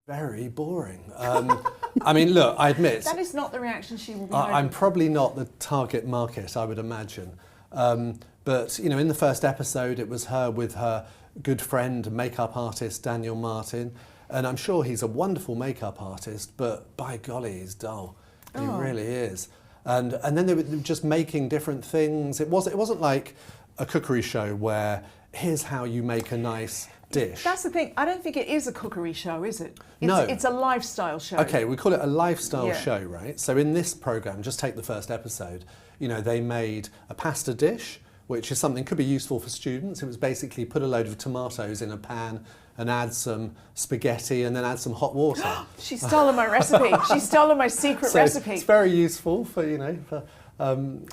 Very boring. I mean, look, I admit... That is not the reaction she will be I'm probably not the target market, I would imagine. But, you know, in the first episode, it was her with her good friend, makeup artist, Daniel Martin. And I'm sure he's a wonderful makeup artist, but by golly, he's dull. He really is. And then they were just making different things. It wasn't like a cookery show where here's how you make a nice dish. That's the thing. I don't think it is a cookery show, is it? No. It's a lifestyle show. Okay, we call it a lifestyle show, right? So in this programme, just take the first episode, you know, they made a pasta dish, which is something could be useful for students. It was basically put a load of tomatoes in a pan and add some spaghetti and then add some hot water. She's stolen my recipe. She's stolen my secret recipe. It's very useful for, you know, for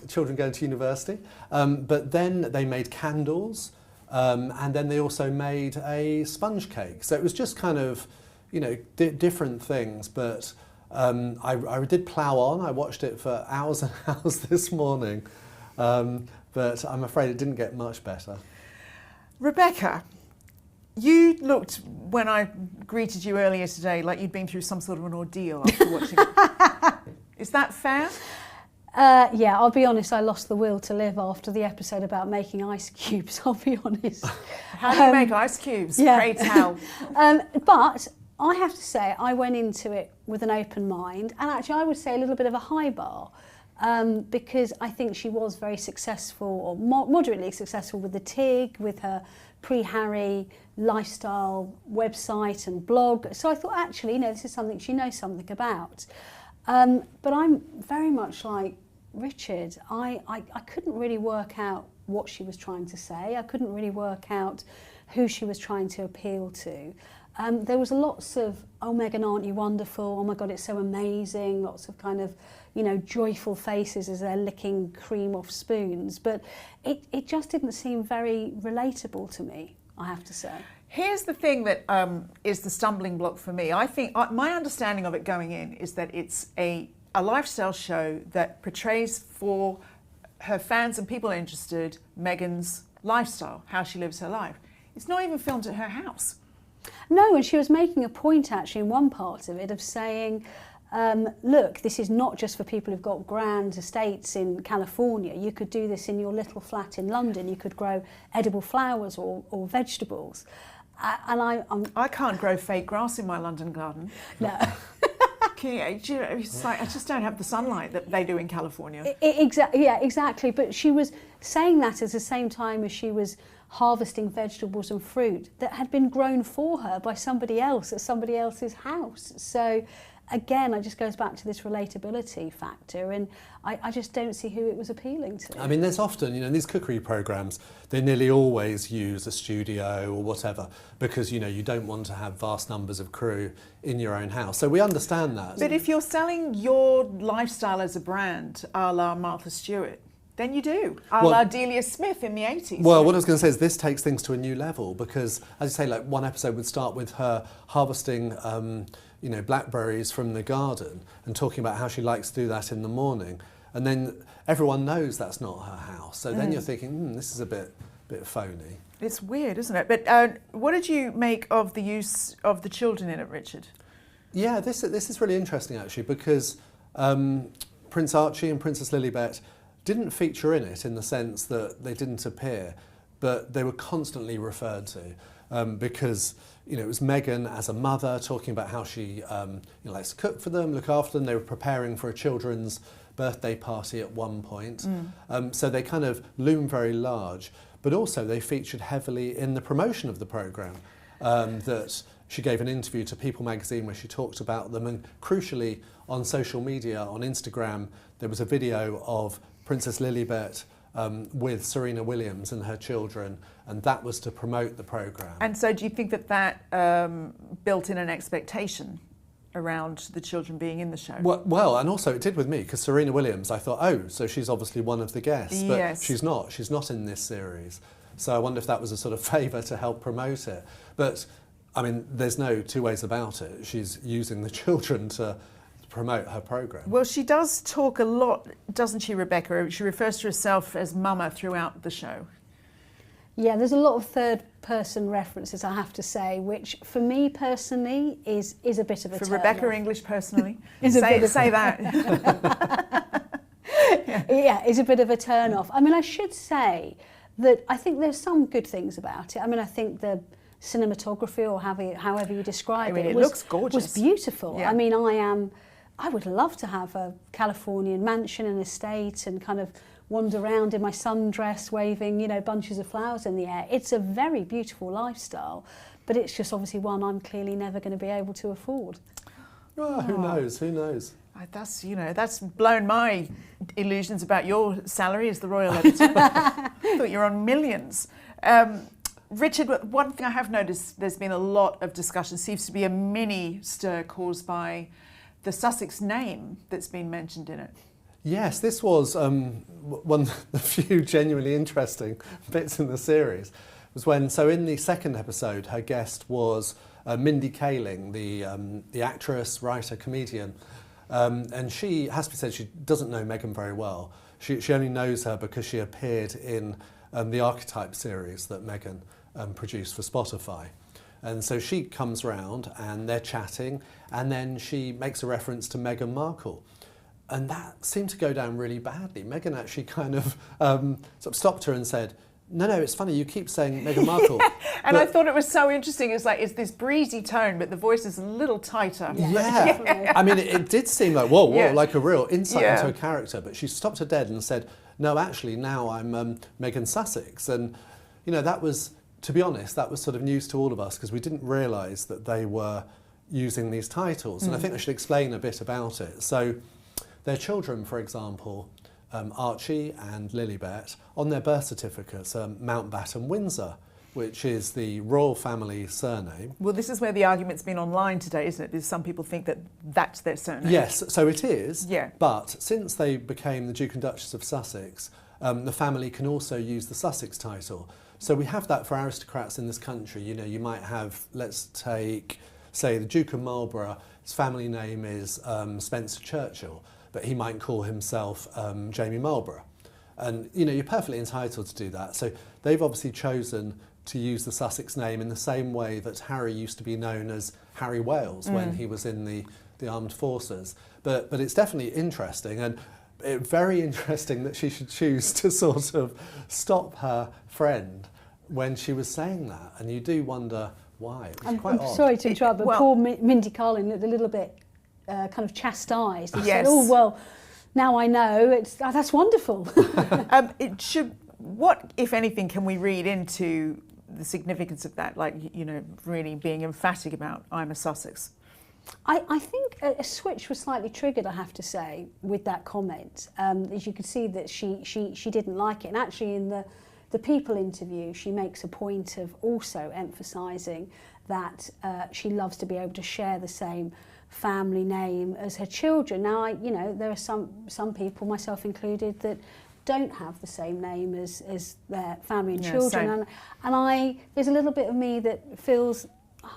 children going to university. But then they made candles. And then they also made a sponge cake. So it was just kind of, you know, different things. But I did plough on. I watched it for hours and hours this morning. But I'm afraid it didn't get much better. Rebecca, you looked, when I greeted you earlier today, like you'd been through some sort of an ordeal after watching it. Is that fair? Yeah, I'll be honest, I lost the will to live after the episode about making ice cubes, I'll be honest. How do you make ice cubes? Yeah. Pray tell. But I have to say, I went into it with an open mind, and actually I would say a little bit of a high bar, because I think she was very successful, or moderately successful with the TIG, with her pre-Harry lifestyle website and blog. So I thought, actually, you know, this is something she knows something about. But I'm very much like Richard. I couldn't really work out what she was trying to say. I couldn't really work out who she was trying to appeal to. There was lots of, oh, Meghan, aren't you wonderful? Oh my God, it's so amazing. Lots of kind of, you know, joyful faces as they're licking cream off spoons. But it just didn't seem very relatable to me, I have to say. Here's the thing that is the stumbling block for me. I think my understanding of it going in is that it's a lifestyle show that portrays for her fans and people interested Meghan's lifestyle, how she lives her life. It's not even filmed at her house. No, and she was making a point actually in one part of it of saying, look, this is not just for people who've got grand estates in California. You could do this in your little flat in London. You could grow edible flowers or vegetables. I can't grow fake grass in my London garden. No. It's like, I just don't have the sunlight that they do in California. Exactly. But she was saying that at the same time as she was harvesting vegetables and fruit that had been grown for her by somebody else at somebody else's house. So again, it just goes back to this relatability factor, and I just don't see who it was appealing to. I mean, there's often, you know, in these cookery programmes, they nearly always use a studio or whatever because, you know, you don't want to have vast numbers of crew in your own house. So we understand that. But if you're selling your lifestyle as a brand, a la Martha Stewart, then you do, a la Delia Smith in the 80s. Well, what I was going to say is this takes things to a new level because, as you say, like one episode would start with her harvesting you know, blackberries from the garden and talking about how she likes to do that in the morning. And then everyone knows that's not her house. So then you're thinking, this is a bit phony. It's weird, isn't it? But what did you make of the use of the children in it, Richard? Yeah, this is really interesting actually because Prince Archie and Princess Lilibet didn't feature in it in the sense that they didn't appear, but they were constantly referred to because, you know, it was Meghan as a mother talking about how she you know, likes to cook for them, look after them. They were preparing for a children's birthday party at one point. So they kind of loom very large, but also they featured heavily in the promotion of the programme. That she gave an interview to People magazine where she talked about them, and crucially on social media, on Instagram, there was a video of Princess Lilibet with Serena Williams and her children, and that was to promote the programme. And so do you think that built in an expectation around the children being in the show? Well, and also it did with me, because Serena Williams, I thought, oh, so she's obviously one of the guests, but yes. She's not in this series. So I wonder if that was a sort of favour to help promote it. But, I mean, there's no two ways about it. She's using the children to promote her programme. Well, she does talk a lot, doesn't she, Rebecca? She refers to herself as Mama throughout the show. Yeah, there's a lot of third-person references, I have to say, which for me personally is a bit of a For turn Rebecca off. English personally, Say that. Yeah, is a bit of a turn off. I mean, I should say that I think there's some good things about it. I mean, I think the cinematography, or however you describe it was, looks gorgeous. was beautiful. Yeah. I mean, I would love to have a Californian mansion and estate and kind of wander around in my sundress waving, you know, bunches of flowers in the air. It's a very beautiful lifestyle, but it's just obviously one I'm clearly never going to be able to afford. Oh, who knows? Who knows? That's, you know, that's blown my illusions about your salary as the royal editor. I thought you were on millions. Richard, one thing I have noticed, there's been a lot of discussion, seems to be a mini stir caused by the Sussex name that's been mentioned in it. Yes, this was one of the few genuinely interesting bits in the series. Was when, so in the second episode, her guest was Mindy Kaling, the actress, writer, comedian, and she has to be said she doesn't know Meghan very well. She only knows her because she appeared in the Archetype series that Meghan produced for Spotify. And so she comes round and they're chatting, and then she makes a reference to Meghan Markle. And that seemed to go down really badly. Meghan actually kind of sort of stopped her and said, no, it's funny, you keep saying Meghan Markle. And I thought it was so interesting. It's like, it's this breezy tone, but the voice is a little tighter. Yeah. I mean, it did seem like, whoa, Yeah. like a real insight Yeah. into her character. But she stopped her dead and said, no, actually, now I'm Meghan Sussex. And, you know, that was, to be honest, that was sort of news to all of us because we didn't realise that they were using these titles. And I think I should explain a bit about it. So their children, for example, Archie and Lilibet, on their birth certificates are Mountbatten Windsor, which is the royal family surname. Well, this is where the argument's been online today, isn't it? Because some people think that that's their surname. Yes, so it is. Yeah. But since they became the Duke and Duchess of Sussex, the family can also use the Sussex title. So we have that for aristocrats in this country. You know, you might have, let's take, say, the Duke of Marlborough. His family name is Spencer Churchill, but he might call himself Jamie Marlborough. And, you know, you're perfectly entitled to do that. So they've obviously chosen to use the Sussex name in the same way that Harry used to be known as Harry Wales when he was in the armed forces. But it's definitely interesting, and very interesting that she should choose to sort of stop her friend when she was saying that. And you do wonder why. It was quite I'm odd. sorry to interrupt, but Well- poor Mindy Kaling looked a little bit kind of chastised. And Yes. said, oh, well, now I know. That's wonderful. What, if anything, can we read into the significance of that? Like, you know, really being emphatic about I'm a Sussex. I think a switch was slightly triggered, I have to say, with that comment. As you could see that she didn't like it. And actually in the People interview, she makes a point of also emphasising that she loves to be able to share the same family name as her children. Now, you know, there are some people, myself included, that don't have the same name as their family and children. And there's a little bit of me that feels,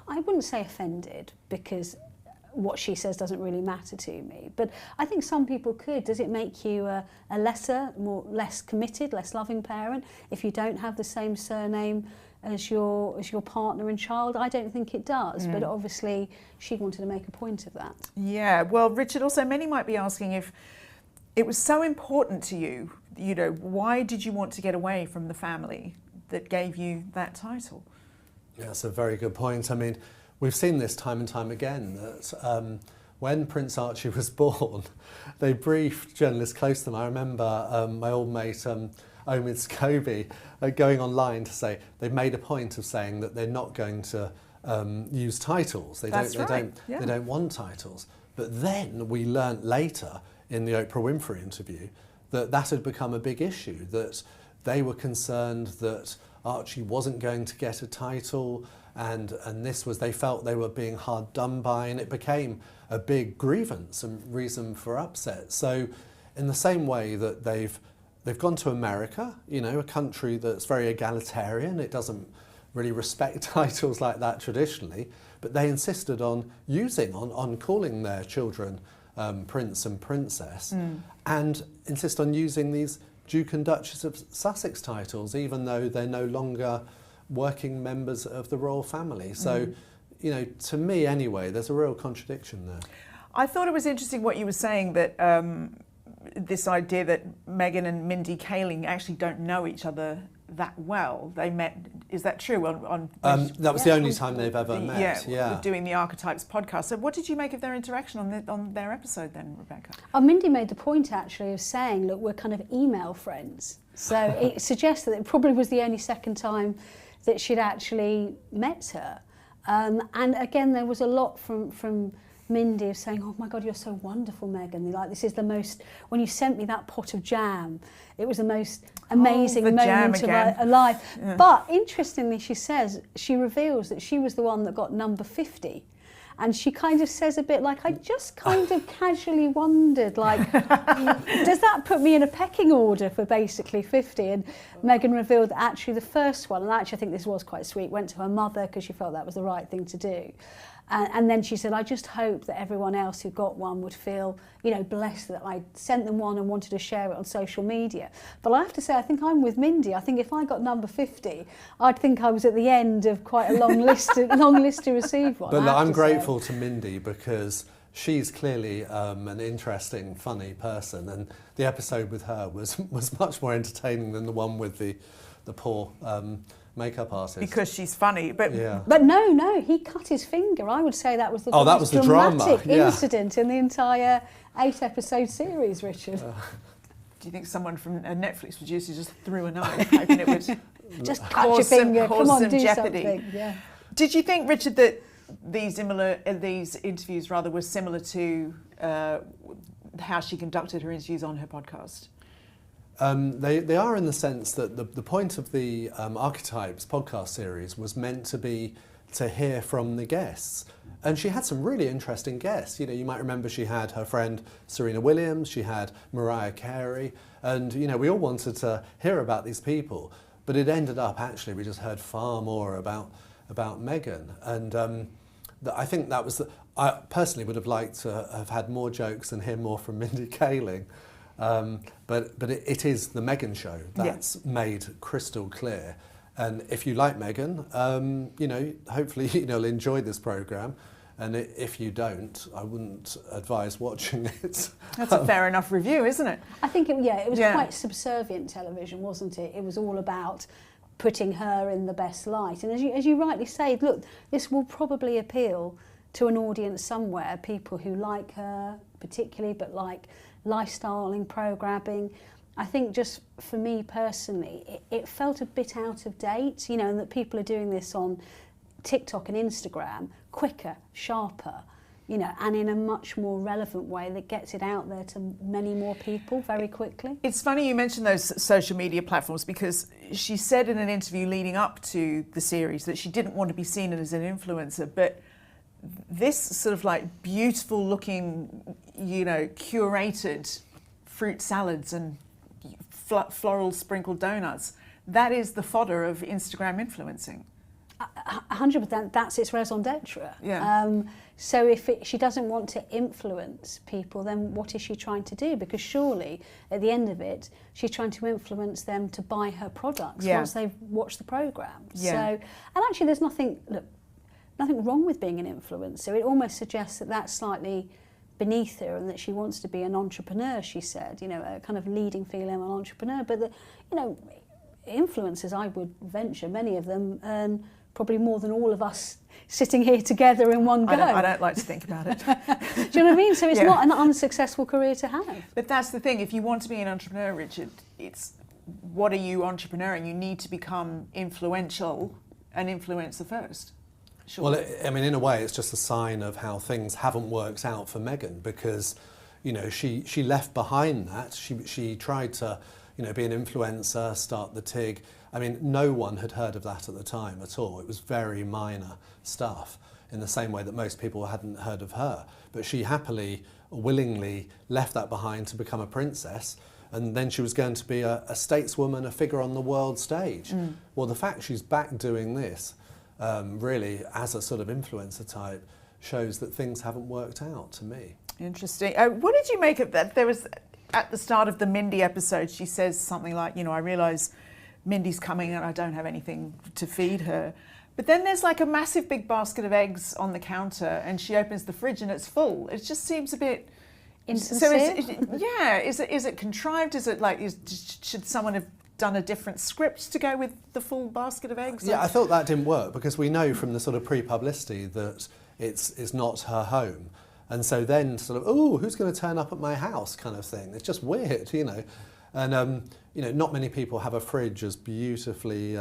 I wouldn't say offended, because what she says doesn't really matter to me. But I think some people could. Does it make you a less committed, less loving parent if you don't have the same surname as your partner and child? I don't think it does, but obviously she wanted to make a point of that. Yeah, well, Richard, also many might be asking if it was so important to you, you know, why did you want to get away from the family that gave you that title? Yeah, that's a very good point. I mean, we've seen this time and time again, that when Prince Archie was born, they briefed journalists close to them. I remember my old mate Omid Scobie going online to say they've made a point of saying that they're not going to use titles. They don't want titles. But then we learnt later in the Oprah Winfrey interview that had become a big issue, that they were concerned that Archie wasn't going to get a title, and they felt they were being hard done by, and it became a big grievance and reason for upset. So in the same way that they've gone to America, you know, a country that's very egalitarian, it doesn't really respect titles like that traditionally, but they insisted on calling their children Prince and Princess, and insist on using these Duke and Duchess of Sussex titles, even though they're no longer working members of the royal family. So, you know, to me anyway, there's a real contradiction there. I thought it was interesting what you were saying, that this idea that Meghan and Mindy Kaling actually don't know each other that well. They met, is that true? That was the only time they've ever met. Yeah, doing the Archetypes podcast. So what did you make of their interaction on their episode then, Rebecca? Mindy made the point actually of saying, look, we're kind of email friends. So it suggests that it probably was the only second time that she'd actually met her. And again, there was a lot from Mindy of saying, oh my God, you're so wonderful, Meghan. Like, this is the most, when you sent me that pot of jam, it was the most amazing moment of her life. Yeah. But interestingly, she reveals that she was the one that got number 50. And she kind of says a bit like, I just kind of casually wondered, like, does that put me in a pecking order for basically 50? And Meghan revealed that actually the first one, and actually I think this was quite sweet, went to her mother because she felt that was the right thing to do. And then she said, I just hope that everyone else who got one would feel, you know, blessed that I sent them one and wanted to share it on social media. But I have to say, I think I'm with Mindy. I think if I got number 50, I'd think I was at the end of quite a long list to receive one. But look, I'm grateful to Mindy because she's clearly an interesting, funny person, and the episode with her was much more entertaining than the one with the poor makeup artist. Because she's funny, but no, he cut his finger. I would say that was the most dramatic incident in the entire 8-episode series, Richard. Do you think someone from a Netflix producer just threw a knife, hoping it would just cut your finger? Come on, do jeopardy. Something. Yeah. Did you think, Richard, that these interviews were similar to how she conducted her interviews on her podcast? They are, in the sense that the point of the Archetypes podcast series was meant to be to hear from the guests. And she had some really interesting guests. You know, you might remember she had her friend Serena Williams, she had Mariah Carey, and, you know, we all wanted to hear about these people. But it ended up, actually, we just heard far more about Meghan. And I think that was I personally would have liked to have had more jokes and hear more from Mindy Kaling. But it is the Meghan show that's made crystal clear. And if you like Meghan, you know, hopefully you'll enjoy this programme. And if you don't, I wouldn't advise watching it. That's a fair enough review, isn't it? I think it was quite subservient television, wasn't it? It was all about putting her in the best light. And as you rightly say, look, this will probably appeal to an audience somewhere, people who like her particularly, but like lifestyling, programming. I think just for me personally, it felt a bit out of date, you know, and that people are doing this on TikTok and Instagram quicker, sharper, you know, and in a much more relevant way that gets it out there to many more people very quickly. It's funny you mentioned those social media platforms, because she said in an interview leading up to the series that she didn't want to be seen as an influencer, but this sort of like beautiful looking, you know, curated fruit salads and floral sprinkled donuts, that is the fodder of Instagram influencing. 100%, that's its raison d'etre. Yeah. So if she doesn't want to influence people, then what is she trying to do? Because surely, at the end of it, she's trying to influence them to buy her products once they've watched the programme. Yeah. So, and actually there's nothing wrong with being an influencer. It almost suggests that that's slightly beneath her and that she wants to be an entrepreneur, she said, you know, a kind of leading female entrepreneur. But, you know, influencers, I would venture, many of them earn probably more than all of us sitting here together in one go. I don't like to think about it. Do you know what I mean? So it's not an unsuccessful career to have. But that's the thing. If you want to be an entrepreneur, Richard, it's what are you entrepreneuring? You need to become influential and influencer first. Sure. Well, I mean, in a way, it's just a sign of how things haven't worked out for Meghan, because, you know, she left behind that. She tried to, you know, be an influencer, start the TIG. I mean, no one had heard of that at the time at all. It was very minor stuff, in the same way that most people hadn't heard of her. But she happily, willingly left that behind to become a princess, and then she was going to be a stateswoman, a figure on the world stage. Well, the fact she's back doing this, really, as a sort of influencer type, shows that things haven't worked out, to me. Interesting. What did you make of that? There was at the start of the Mindy episode, she says something like, I realise Mindy's coming and I don't have anything to feed her. But then there's like a massive big basket of eggs on the counter and she opens the fridge and it's full. It just seems a bit... Insincere? So is it contrived? Is it like, should someone have done a different script to go with the full basket of eggs? Yeah, I thought that didn't work because we know from the sort of pre-publicity that it's not her home. And so then sort of, oh, who's going to turn up at my house kind of thing. It's just weird, And, not many people have a fridge as beautifully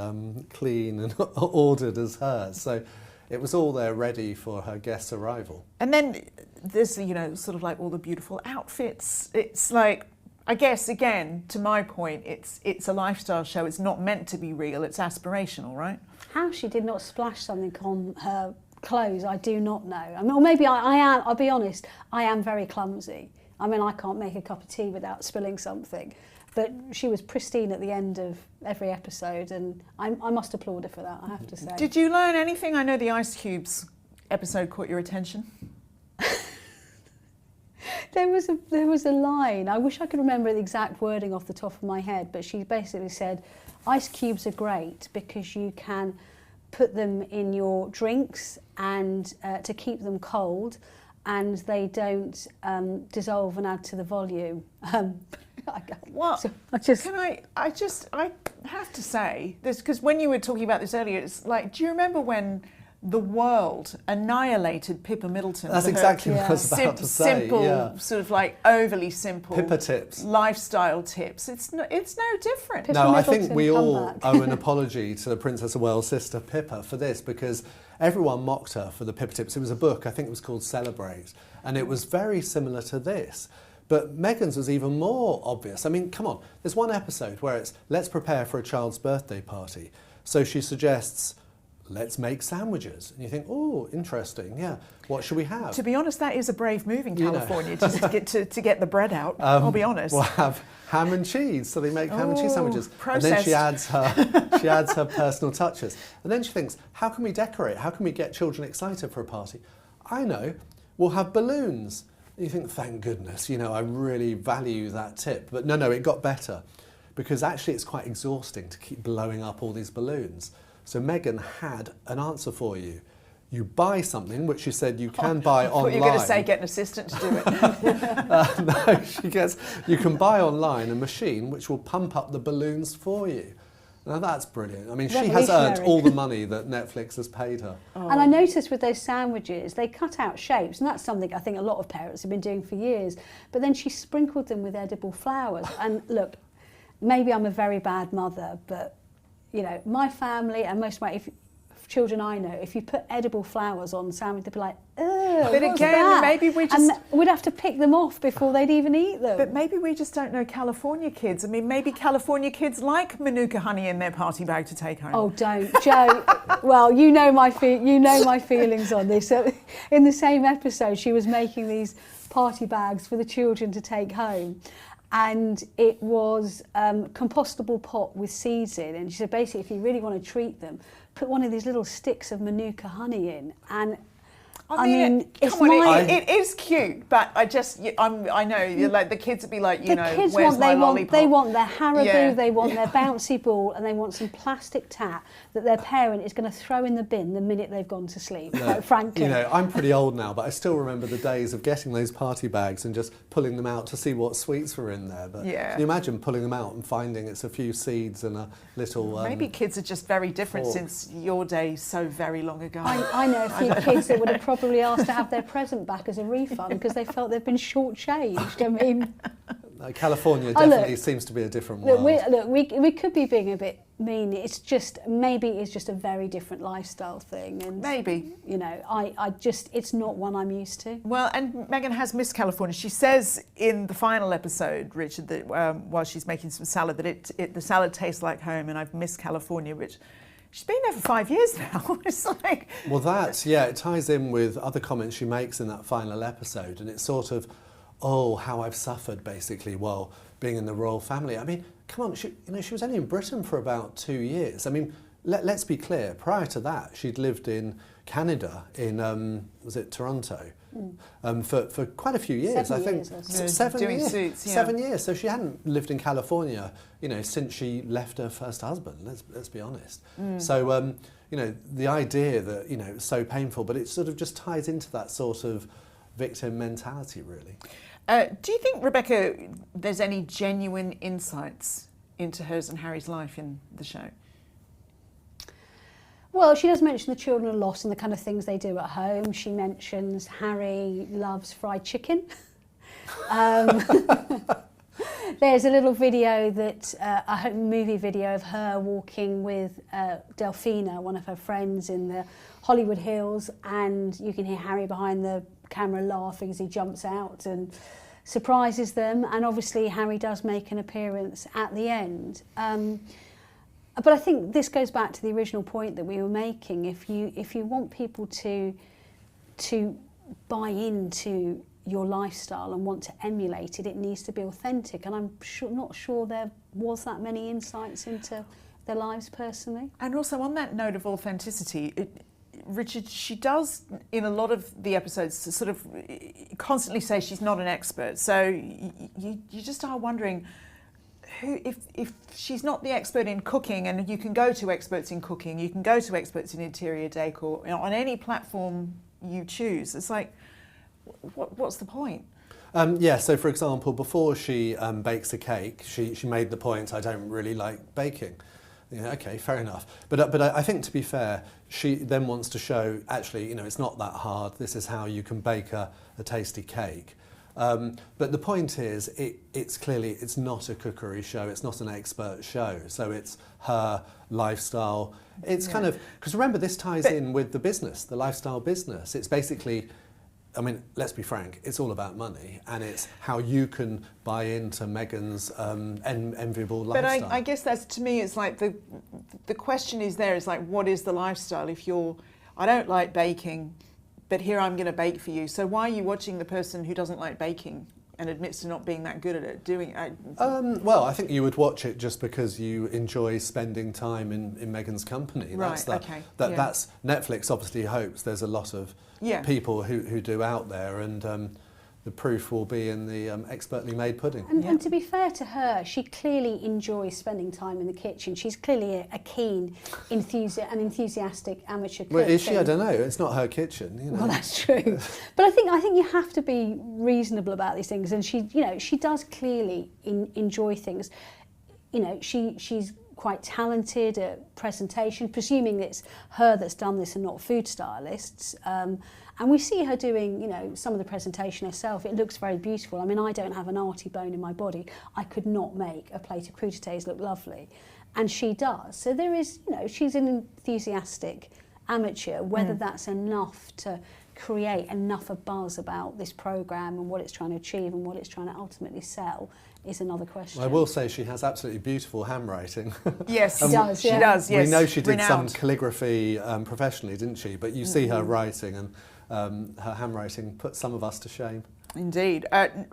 clean and ordered as hers. So it was all there ready for her guest's arrival. And then there's, sort of like all the beautiful outfits. It's like, I guess, again, to my point, it's a lifestyle show. It's not meant to be real. It's aspirational, right? How she did not splash something on her clothes, I do not know. I mean, or maybe I am, I'll be honest, I am very clumsy. I mean, I can't make a cup of tea without spilling something. But she was pristine at the end of every episode, and I must applaud her for that, I have to say. Did you learn anything? I know the Ice Cubes episode caught your attention. There was a line, I wish I could remember the exact wording off the top of my head, but she basically said, ice cubes are great because you can put them in your drinks and to keep them cold, and they don't dissolve and add to the volume. Well, so I have to say this, because when you were talking about this earlier, it's like, do you remember when the world annihilated Pippa Middleton? That's exactly what I was about to say. Simple, sort of like overly simple Pippa tips. Lifestyle tips. It's no different. Pippa No, I Middleton, think we come all back. owe an apology to the Princess of Wales' sister Pippa for this, because everyone mocked her for the Pippa tips. It was a book, I think it was called Celebrate, and it was very similar to this. But Meghan's was even more obvious. I mean, come on, there's one episode where it's, let's prepare for a child's birthday party. So she suggests, let's make sandwiches. And you think, oh, interesting, yeah. What should we have? To be honest, that is a brave move in California to get the bread out. I'll be honest. We'll have ham and cheese. So they make ham and cheese sandwiches. Processed. And then she adds her personal touches. And then she thinks, how can we decorate? How can we get children excited for a party? I know, we'll have balloons. You think, thank goodness, I really value that tip. But no, it got better, because actually it's quite exhausting to keep blowing up all these balloons. So Meghan had an answer for you. You buy something, which she said you can buy online. You were going to say get an assistant to do it. No, you can buy online a machine which will pump up the balloons for you. Now that's brilliant. I mean, she has earned all the money that Netflix has paid her. And I noticed with those sandwiches, they cut out shapes, and that's something I think a lot of parents have been doing for years. But then she sprinkled them with edible flowers. And look, maybe I'm a very bad mother, but my family and most of my children I know, if you put edible flowers on sandwich, they'd be like, ugh, but what's again, that? maybe we just... And we'd have to pick them off before they'd even eat them. But maybe we just don't know California kids. I mean, maybe California kids like Manuka honey in their party bag to take home. Oh, don't, Joe. Well, you know my feelings on this. So, in the same episode, she was making these party bags for the children to take home. And it was compostable pot with seeds in. And she said, basically, if you really want to treat them, put one of these little sticks of Manuka honey in. And I mean it's it is cute, but I know, like the kids would be like, kids where's my lollipop? They want their Haribo, they want Yeah. their bouncy ball, and they want some plastic tat that their parent is going to throw in the bin the minute they've gone to sleep, quite frankly. I'm pretty old now, but I still remember the days of getting those party bags and just pulling them out to see what sweets were in there. But can you imagine pulling them out and finding it's a few seeds and a little... Maybe kids are just very different fork. Since your day so very long ago. I know a few kids that would have probably asked to have their present back as a refund because they felt they've been shortchanged. I mean... California definitely seems to be a different world. We could be being a bit mean. It's just, maybe it's just a very different lifestyle thing. And maybe. It's not one I'm used to. Well, and Meghan has missed California. She says in the final episode, Richard, that while she's making some salad, that the salad tastes like home, and I've missed California, which... She's been there for 5 years now. It's like... Well, it ties in with other comments she makes in that final episode, and it's sort of, oh, how I've suffered, basically, while being in the royal family. I mean, come on, she was only in Britain for about 2 years. I mean, let's be clear, prior to that, she'd lived in Canada, in, was it Toronto? For quite a few years, 7 I think. years or so. 7 Doing years. suits, yeah. 7 years. So she hadn't lived in California, you know, since she left her first husband. Let's be honest. So you know, the idea that, you know, it's so painful, but it sort of just ties into that sort of victim mentality, really. Do you think, Rebecca, there's any genuine insights into hers and Harry's life in the show? Well, she does mention the children are lost and the kind of things they do at home. She mentions Harry loves fried chicken. There's a little video that, a movie video of her walking with Delphina, one of her friends, in the Hollywood Hills, and you can hear Harry behind the camera laughing as he jumps out and surprises them. And obviously Harry does make an appearance at the end. But I think this goes back to the original point that we were making. If you want people to buy into your lifestyle and want to emulate it, it needs to be authentic. And I'm not sure there was that many insights into their lives personally. And also on that note of authenticity, Richard, she does in a lot of the episodes sort of constantly say she's not an expert. So you just are wondering, if she's not the expert in cooking, and you can go to experts in cooking, you can go to experts in interior decor, you know, on any platform you choose, it's like, what's the point? Yeah, so for example, before she bakes a cake, she made the point, I don't really like baking. Yeah, okay, fair enough. But I think, to be fair, she then wants to show, actually, you know, it's not that hard. This is how you can bake a tasty cake. But the point is, it's not a cookery show. It's not an expert show. So it's her lifestyle. It's kind of, because remember, this ties in with the business, the lifestyle business. It's basically, I mean, let's be frank, it's all about money, and it's how you can buy into Meghan's enviable lifestyle. But I guess that's, to me, it's like the question is there, is like, what is the lifestyle? If you're, I don't like baking, but here I'm going to bake for you. So why are you watching the person who doesn't like baking and admits to not being that good at it doing it? Well, I think you would watch it just because you enjoy spending time in Meghan's company. Right, That's Netflix obviously hopes there's a lot of people who do out there, and the proof will be in the expertly made pudding. And to be fair to her, she clearly enjoys spending time in the kitchen. She's clearly a keen, enthusiastic amateur cook. Well, is she? I don't know. It's not her kitchen. You know. Well, that's true. But I think you have to be reasonable about these things. And she does clearly enjoy things. You know, she's quite talented at presentation, presuming it's her that's done this and not food stylists. And we see her doing, you know, some of the presentation herself. It looks very beautiful. I mean, I don't have an arty bone in my body. I could not make a plate of crudités look lovely. And she does. So there is, you know, she's an enthusiastic amateur. Whether that's enough to create enough a buzz about this programme and what it's trying to achieve and what it's trying to ultimately sell is another question. I will say she has absolutely beautiful handwriting. Yes, she does. She does, yes. We know she did Renowned. some calligraphy professionally, didn't she? But you see her writing, and her handwriting put some of us to shame. Indeed.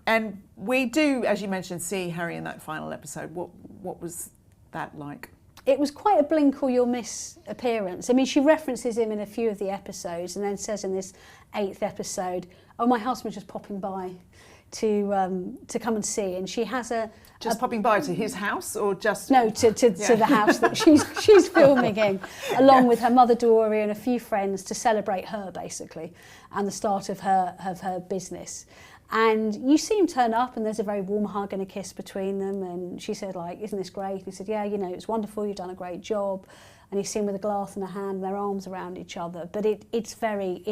And we do, as you mentioned, see Harry in that final episode. What was that like? It was quite a blink or you'll miss appearance. I mean, she references him in a few of the episodes and then says in this 8th episode, oh, my husband's just popping by to come and see. And she has popping by to his house, or just... No, to the house that she's filming in, along with her mother Dory and a few friends, to celebrate her, basically, and the start of her business. And you see him turn up, and there's a very warm hug and a kiss between them. And she said, like, isn't this great? And he said, yeah, you know, it's wonderful. You've done a great job. And you see him with a glass in a hand, and their arms around each other. But it is very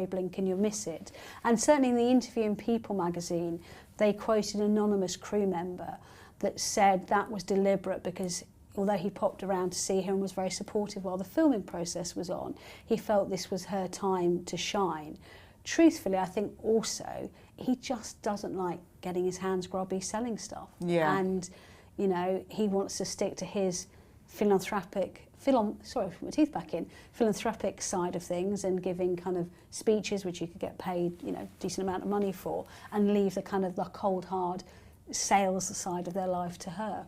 blink and you'll miss it. And certainly in the interview in People magazine, they quoted an anonymous crew member that said that was deliberate because although he popped around to see her and was very supportive while the filming process was on, he felt this was her time to shine. Truthfully, I think also he just doesn't like getting his hands grubby selling stuff. Yeah. And, you know, he wants to stick to his philanthropic side of things and giving kind of speeches which you could get paid, you know, decent amount of money for, and leave the kind of the cold hard sales side of their life to her.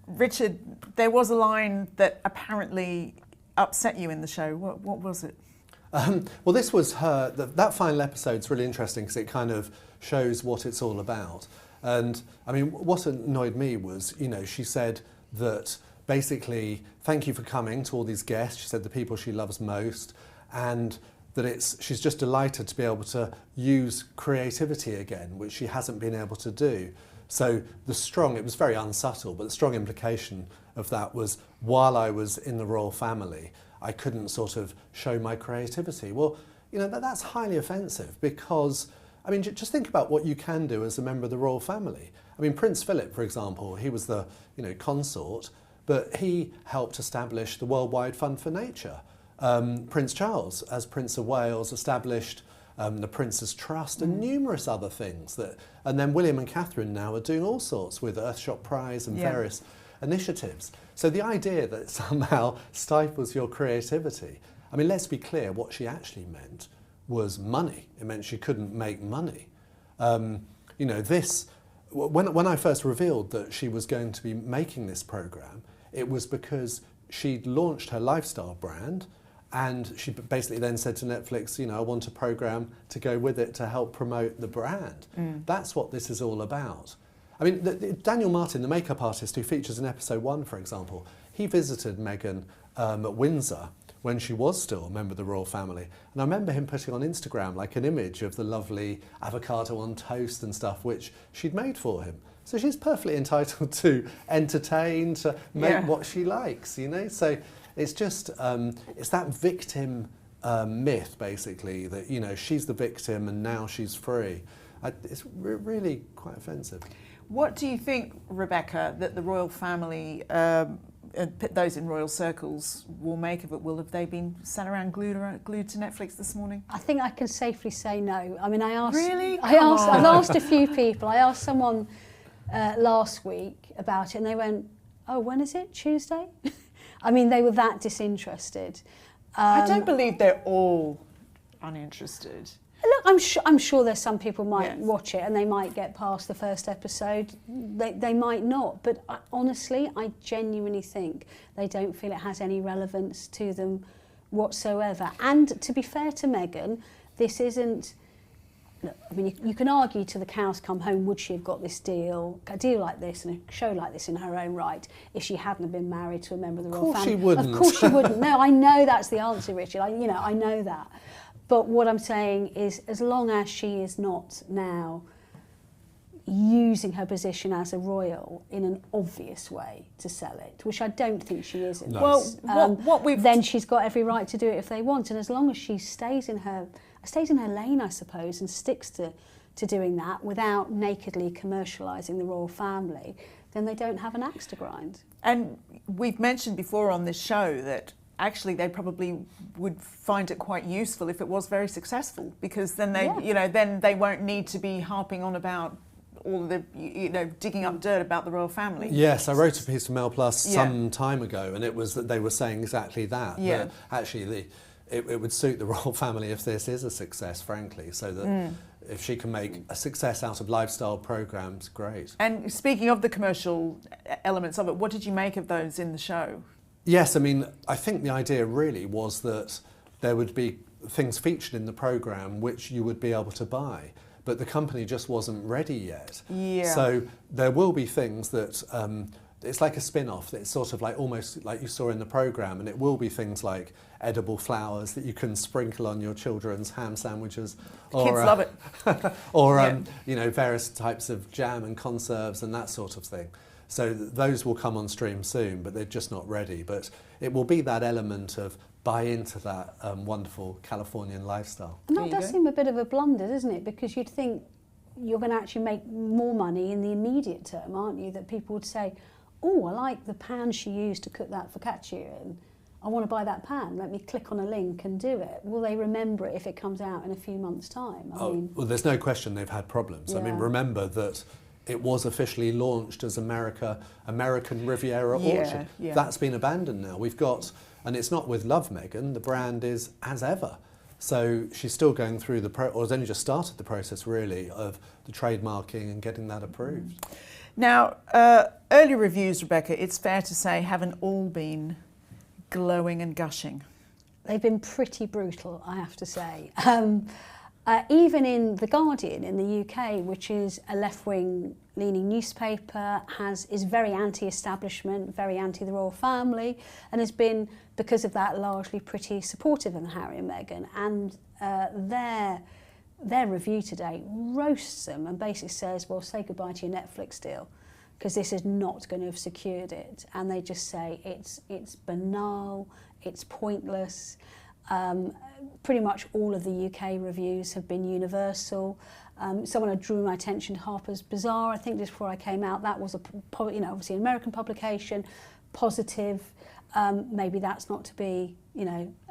Richard, there was a line that apparently upset you in the show. What was it? Well, this was her. That final episode's really interesting because it kind of shows what it's all about. And I mean, what annoyed me was, she said that basically, thank you for coming to all these guests. She said the people she loves most, and that she's just delighted to be able to use creativity again, which she hasn't been able to do. So it was very unsubtle, but the strong implication of that was while I was in the royal family, I couldn't sort of show my creativity. Well, that's highly offensive because, I mean, just think about what you can do as a member of the royal family. I mean, Prince Philip, for example, he was the, consort, but he helped establish the Worldwide Fund for Nature. Prince Charles, as Prince of Wales, established the Prince's Trust and numerous other things. And then William and Catherine now are doing all sorts with Earthshot Prize and various initiatives. So the idea that it somehow stifles your creativity, I mean, let's be clear, what she actually meant was money. It meant she couldn't make money. When I first revealed that she was going to be making this programme, it was because she'd launched her lifestyle brand, and she basically then said to Netflix, I want a programme to go with it to help promote the brand. That's what this is all about. I mean, Daniel Martin, the makeup artist who features in episode 1, for example, he visited Meghan at Windsor when she was still a member of the royal family. And I remember him putting on Instagram like an image of the lovely avocado on toast and stuff, which she'd made for him. So she's perfectly entitled to entertain, to make what she likes, So it's just, it's that victim myth, basically, that, she's the victim and now she's free. It's really quite offensive. What do you think, Rebecca, that the royal family, those in royal circles, will make of it? Have they been sat around glued to Netflix this morning? I think I can safely say no. I mean, I've I've asked a few people. I asked someone last week about it, and they went, "Oh, when is it? Tuesday?" I mean, they were that disinterested. I don't believe they're all uninterested. Look, I'm sure there's some people might watch it and they might get past the first episode. They might not, but honestly, I genuinely think they don't feel it has any relevance to them whatsoever. And to be fair to Meghan, this isn't. Look, I mean, you can argue till the cows come home, would she have got a deal like this and a show like this in her own right if she hadn't have been married to a member of the royal family? Of course she wouldn't. Of course she wouldn't. No, I know that's the answer, Richard. I know that. But what I'm saying is, as long as she is not now using her position as a royal in an obvious way to sell it, which I don't think she is in this, then she's got every right to do it if they want. And as long as she stays in her lane, I suppose, and sticks to doing that without nakedly commercialising the royal family, then they don't have an axe to grind. And we've mentioned before on this show that actually they probably would find it quite useful if it was very successful, because then then they won't need to be harping on about all the digging up dirt about the royal family. Yes, I wrote a piece for Mail Plus some time ago, and it was that they were saying exactly that. That actually it would suit the royal family if this is a success, frankly, so that if she can make a success out of lifestyle programmes, great. And speaking of the commercial elements of it, what did you make of those in the show? Yes, I mean, I think the idea really was that there would be things featured in the programme which you would be able to buy, but the company just wasn't ready yet. Yeah. So there will be things that, it's like a spin-off, it's sort of like almost like you saw in the programme, and it will be things like edible flowers that you can sprinkle on your children's ham sandwiches. Kids love it. Or, various types of jam and conserves and that sort of thing. So those will come on stream soon, but they're just not ready. But it will be that element of buy into that wonderful Californian lifestyle. And that does seem a bit of a blunder, doesn't it? Because you'd think you're going to actually make more money in the immediate term, aren't you? That people would say, oh, I like the pan she used to cook that focaccia in. I want to buy that pan. Let me click on a link and do it. Will they remember it if it comes out in a few months' time? I mean, well, there's no question they've had problems. Yeah. I mean, remember that it was officially launched as American Riviera Orchard. Yeah. That's been abandoned now. We've got, and it's not with Love Meghan, the brand is as ever. So she's still going through or has only just started the process really of the trademarking and getting that approved. Now, early reviews, Rebecca, it's fair to say, haven't all been glowing and gushing. They've been pretty brutal, I have to say. Even in The Guardian in the UK, which is a left-wing leaning newspaper, is very anti-establishment, very anti the royal family, and has been, because of that, largely pretty supportive of Harry and Meghan. And their review today roasts them and basically says, well, say goodbye to your Netflix deal, because this is not going to have secured it. And they just say it's banal, it's pointless. Pretty much all of the UK reviews have been universal. Someone had drew my attention to Harper's Bazaar, I think just before I came out. That was obviously an American publication, positive. Maybe that's not to be,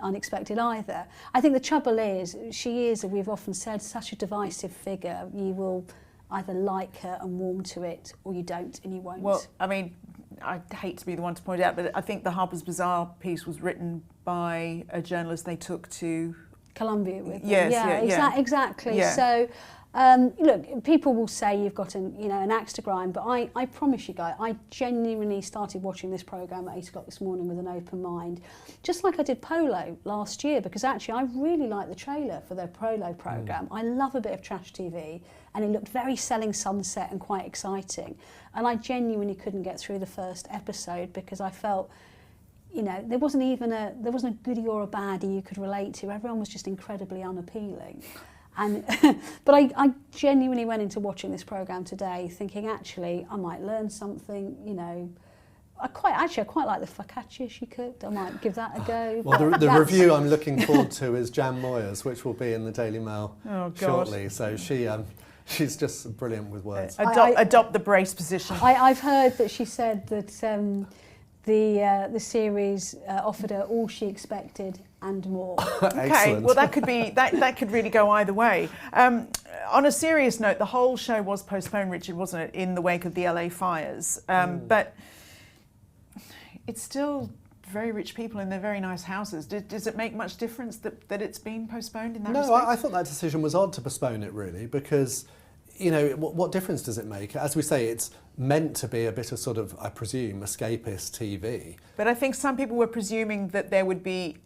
unexpected either. I think the trouble is, she is, we've often said, such a divisive figure. You will either like her and warm to it, or you don't and you won't. Well, I mean, I hate to be the one to point out, but I think the Harper's Bazaar piece was written by a journalist they took to Columbia with them. Yes, Exactly. Yeah. So, look, people will say you've got an axe to grind, but I promise you guys, I genuinely started watching this programme at 8 o'clock this morning with an open mind, just like I did Polo last year, because actually I really liked the trailer for their Polo programme. I love a bit of trash TV, and it looked very Selling Sunset and quite exciting. And I genuinely couldn't get through the first episode because I felt, there wasn't a goodie or a baddie you could relate to. Everyone was just incredibly unappealing. And but I genuinely went into watching this programme today thinking, actually, I might learn something, I quite like the focaccia she cooked. I might give that a go. Well, the review I'm looking forward to is Jan Moyer's, which will be in the Daily Mail shortly. So she's just brilliant with words. Adopt the brace position. I've heard that she said that the series offered her all she expected and more. Okay, well that could really go either way. On a serious note, the whole show was postponed, Richard, wasn't it, in the wake of the LA fires? But it's still very rich people in their very nice houses. Does it make much difference that it's been postponed in that respect? No, I thought that decision was odd to postpone it, really, because what difference does it make? As we say, it's meant to be a bit of sort of, I presume, escapist TV. But I think some people were presuming that there would be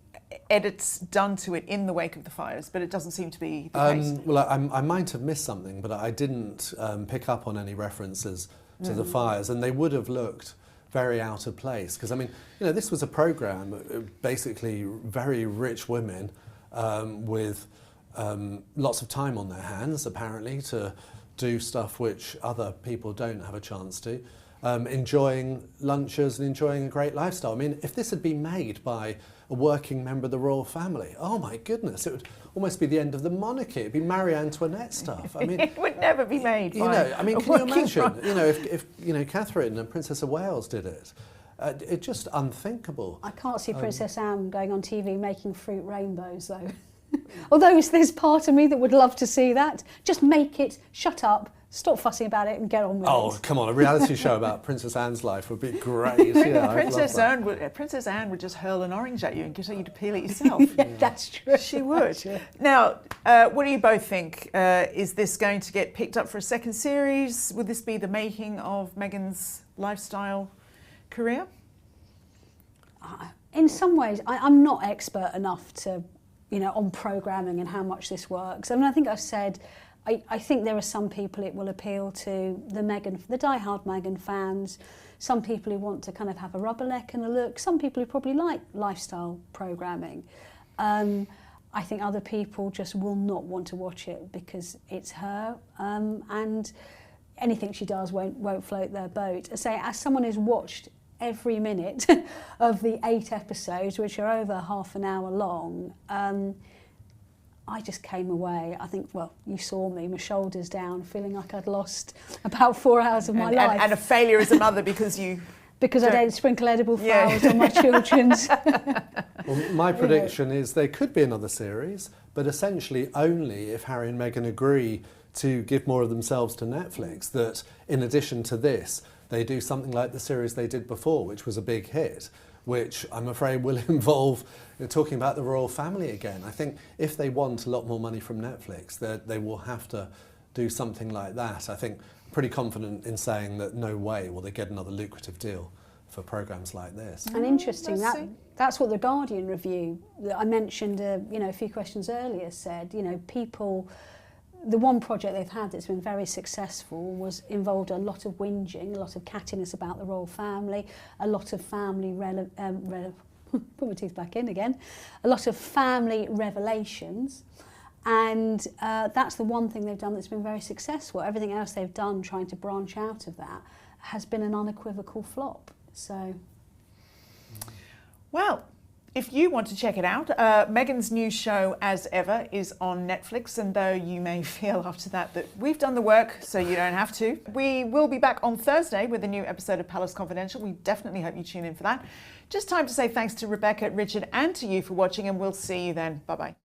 edits done to it in the wake of the fires, but it doesn't seem to be the case. Well, I might have missed something, but I didn't pick up on any references to the fires, and they would have looked very out of place. Because, I mean, this was a programme, basically very rich women with lots of time on their hands, apparently, to do stuff which other people don't have a chance to, enjoying lunches and enjoying a great lifestyle. I mean, if this had been made by a working member of the royal family, oh my goodness, it would almost be the end of the monarchy. It'd be Marie Antoinette stuff. I mean, it would never be made by can you imagine, if Catherine and Princess of Wales did it? It's just unthinkable. I can't see Princess Anne going on TV making fruit rainbows, though. Although there's part of me that would love to see that. Just make it, shut up, stop fussing about it and get on with it. Oh, come on, a reality show about Princess Anne's life would be great. Yeah, Princess Anne would just hurl an orange at you and get you to peel it yourself. That's true. She would. Now, what do you both think? Is this going to get picked up for a second series? Would this be the making of Meghan's lifestyle career? In some ways, I'm not expert enough to, on programming and how much this works. I mean, I think I've said, I think there are some people it will appeal to, the die-hard Meghan fans, some people who want to kind of have a rubberneck and a look, some people who probably like lifestyle programming. I think other people just will not want to watch it because it's her, and anything she does won't float their boat. I say, as someone who's watched every minute of the 8 episodes, which are over half an hour long, I just came away, I think, well, you saw me, my shoulders down, feeling like I'd lost about 4 hours of my life. And a failure as a mother because I don't sprinkle edible flowers on my children's. Well, my prediction is there could be another series, but essentially only if Harry and Meghan agree to give more of themselves to Netflix, that in addition to this, they do something like the series they did before, which was a big hit, which I'm afraid will involve talking about the royal family again. I think if they want a lot more money from Netflix, they will have to do something like that. I think I'm pretty confident in saying that no way will they get another lucrative deal for programmes like this. And interesting, that's what the Guardian review that I mentioned a few questions earlier said. People, the one project they've had that's been very successful involved a lot of whinging, a lot of cattiness about the royal family, a lot of family put my teeth back in again, a lot of family revelations. And that's the one thing they've done that's been very successful. Everything else they've done trying to branch out of that has been an unequivocal flop. So, well, if you want to check it out, Meghan's new show, As Ever, is on Netflix, and though you may feel after that we've done the work, so you don't have to, we will be back on Thursday with a new episode of Palace Confidential. We definitely hope you tune in for that. Just time to say thanks to Rebecca, Richard, and to you for watching, and we'll see you then. Bye-bye.